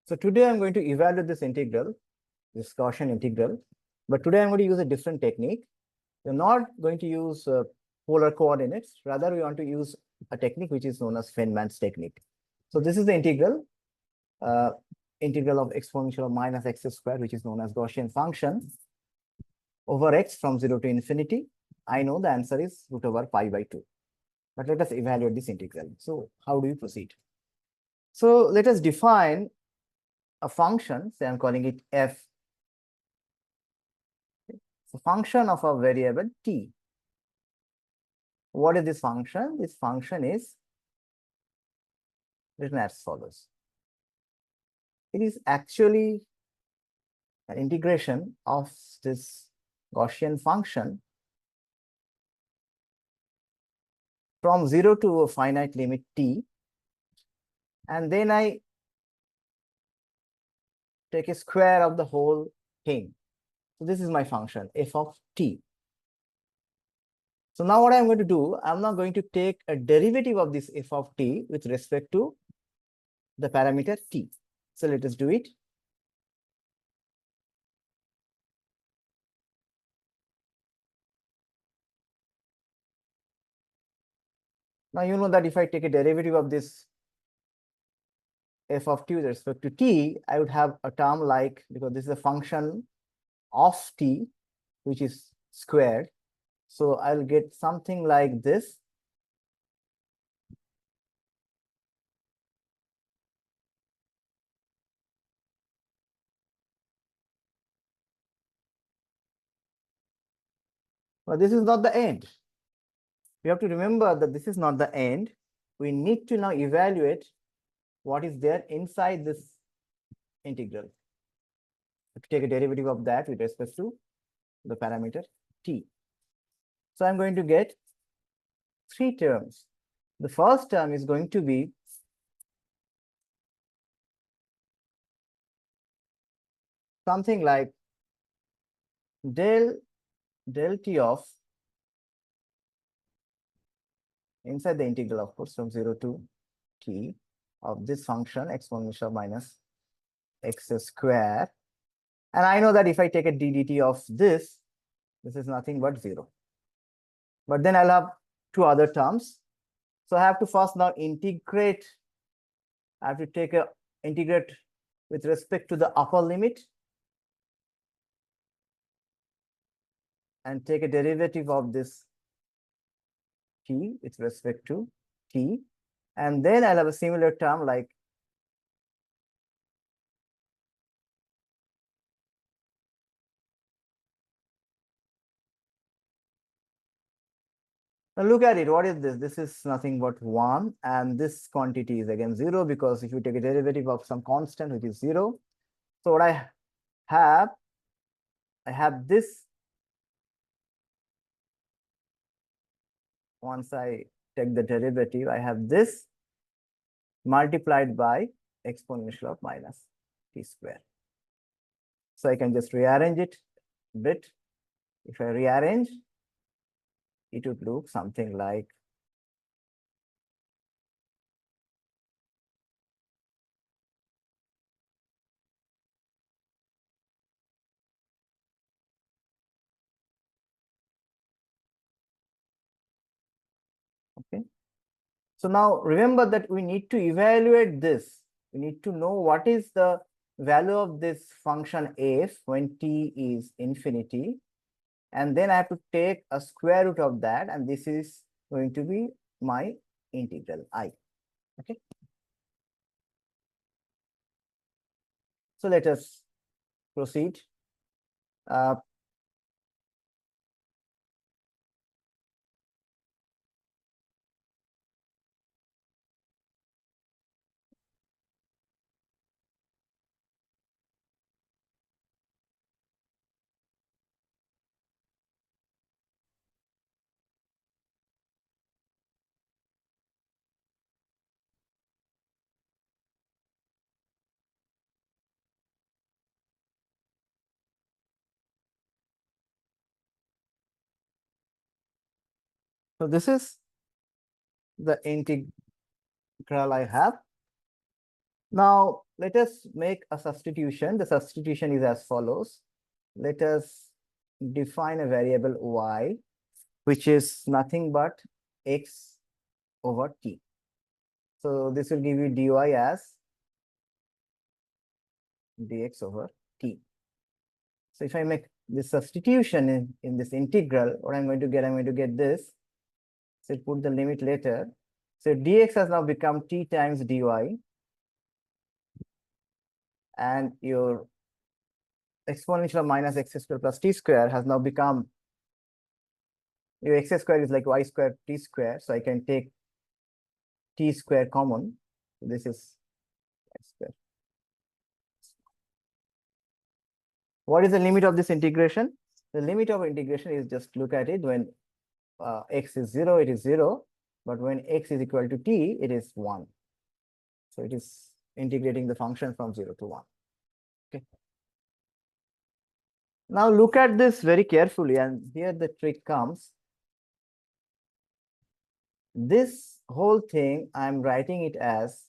So today I'm going to evaluate this integral, this Gaussian integral, but today I'm going to use a different technique. We're not going to use polar coordinates. Rather, we want to use a technique which is known as Feynman's technique. So this is the integral of exponential of minus x squared, which is known as Gaussian function over x from 0 to infinity. I know the answer is root over pi by 2. But let us evaluate this integral. So how do you proceed? So let us define a function, say I'm calling it f. It's a function of a variable t. What is this function? This function is written as follows. It is actually an integration of this Gaussian function from 0 to a finite limit t, and then I take a square of the whole thing. So this is my function, f of t. So now what I'm going to do, I'm not going to take a derivative of this f of t with respect to the parameter t. So let us do it. Now you know that if I take a derivative of this f of t with respect to t, I would have a term like, because this is a function of t, which is squared. So I'll get something like this. But this is not the end. We have to remember that this is not the end. We need to now evaluate what is there inside this integral. To take a derivative of that with respect to the parameter t. So I'm going to get three terms. The first term is going to be something like del t of, inside the integral, of course, from 0 to t of this function exponential minus x square. And I know that if I take a ddt of this is nothing but 0. But then I'll have two other terms. So I have to first now integrate. I have to take a integrate with respect to the upper limit and take a derivative of this t with respect to t. And then I'll have a similar term like now look at it. What is this? This is nothing but 1. And this quantity is again 0, because if you take a derivative of some constant, which is 0. So what I have this. Once I take the derivative, I have this multiplied by exponential of minus t square. So I can just rearrange it a bit. If I rearrange, it would look something like okay. So now remember that we need to evaluate this. We need to know what is the value of this function f when t is infinity. And then I have to take a square root of that. And this is going to be my integral I. Okay. So let us proceed. So this is the integral I have. Now, let us make a substitution. The substitution is as follows. Let us define a variable y, which is nothing but x over t. So this will give you dy as dx over t. So if I make this substitution in this integral, what I'm going to get this. So put the limit later. So dx has now become t times dy, and your exponential of minus x square plus t square has now become, your x square is like y square t square. So I can take t square common. So this is x square. What is the limit of this integration? The limit of integration is, just look at it, when x is 0, it is 0. But when x is equal to t, it is 1. So it is integrating the function from 0 to 1. Okay. Now look at this very carefully, and here the trick comes. This whole thing, I'm writing it as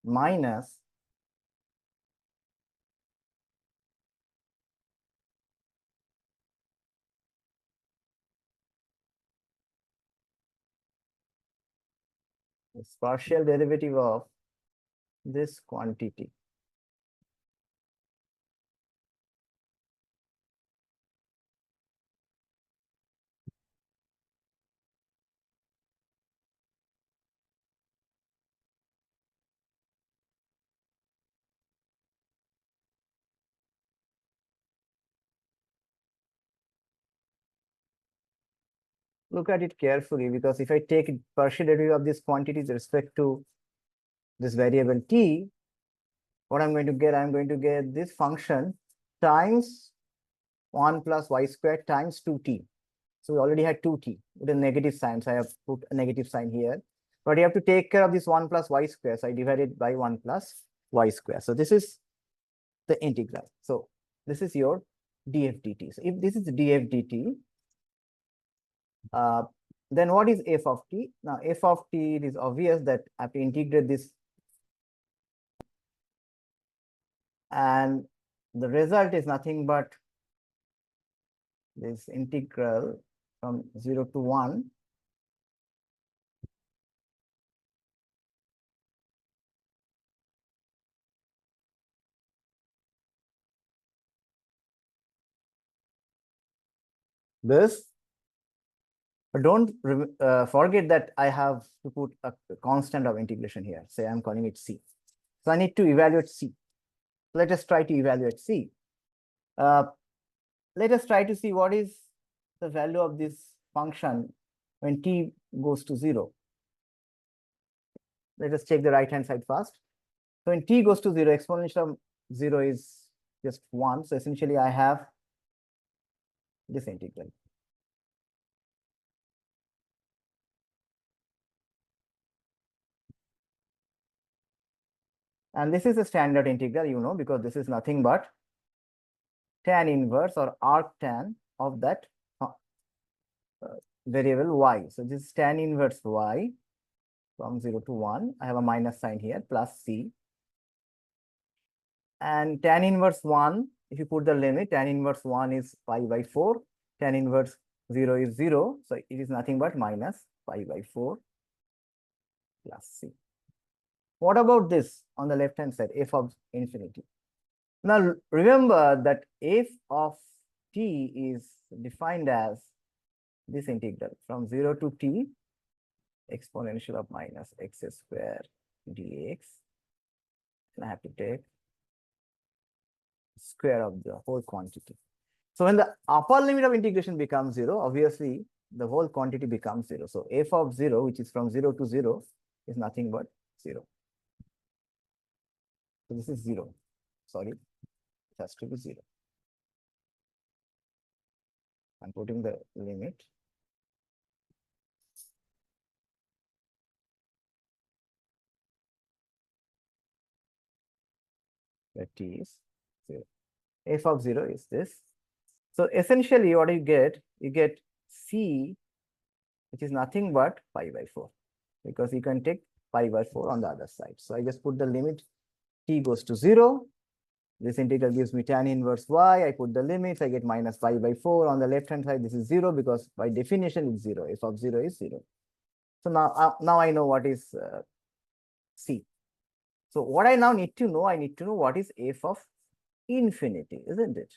minus this partial derivative of this quantity. Look at it carefully, because if I take partial derivative of this quantity with respect to this variable t, what I'm going to get this function times 1 plus y squared times 2t. So we already had 2t with a negative sign. So I have put a negative sign here. But you have to take care of this 1 plus y square. So I divided by 1 plus y square. So this is the integral. So this is your df dt. So if this is df dt, then what is f of t? Now f of t, it is obvious that I have to integrate this, and the result is nothing but this integral from 0 to 1 . This, but don't forget that I have to put a constant of integration here. Say I'm calling it c. So I need to evaluate c. Let us try to evaluate c. Let us try to see what is the value of this function when t goes to 0. Let us check the right hand side first. So when t goes to 0, exponential of 0 is just 1. So essentially I have this integral. And this is a standard integral, you know, because this is nothing but tan inverse or arctan of that variable y. So this is tan inverse y from 0 to 1. I have a minus sign here, plus c. And tan inverse 1, if you put the limit, tan inverse 1 is pi by 4. Tan inverse 0 is 0. So it is nothing but minus pi by 4 plus c. What about this on the left hand side, f of infinity? Now remember that f of t is defined as this integral from 0 to t exponential of minus x square dx, and I have to take square of the whole quantity. So when the upper limit of integration becomes 0, obviously the whole quantity becomes 0. So f of 0, which is from 0 to 0, is nothing but 0. So this is 0. Sorry, it has to be 0. I'm putting the limit. That t is 0. F of 0 is this. So essentially what you get c, which is nothing but pi by 4, because you can take pi by 4 on the other side. So I just put the limit t goes to 0. This integral gives me tan inverse y. I put the limits. I get minus pi by 4 on the left hand side. This is 0 because by definition it's 0. F of 0 is 0. So now I know what is c. So what I now need to know, I need to know what is f of infinity, isn't it?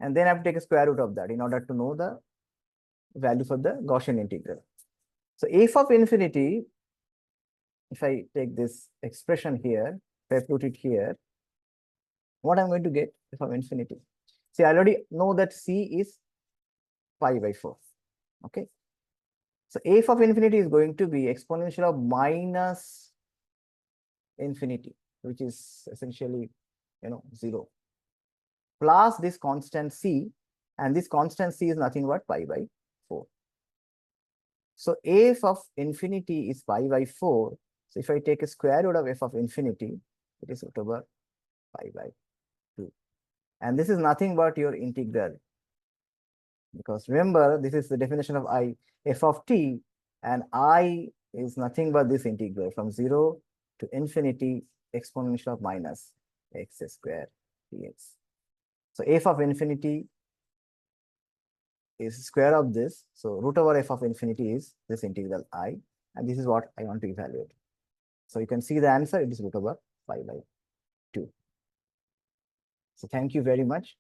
And then I have to take a square root of that in order to know the value for the Gaussian integral. So f of infinity, if I take this expression here, if I put it here, what I'm going to get f of infinity? See, I already know that c is pi by 4. Okay. So f of infinity is going to be exponential of minus infinity, which is essentially, 0, plus this constant c, and this constant c is nothing but pi by 4. So f of infinity is pi by 4. So if I take a square root of f of infinity, it is root over pi by 2. And this is nothing but your integral. Because remember, this is the definition of f of t, and I is nothing but this integral from 0 to infinity exponential of minus x square dx. So f of infinity is square of this. So root over f of infinity is this integral I, and this is what I want to evaluate. So you can see the answer, it is root over pi by 2. So thank you very much.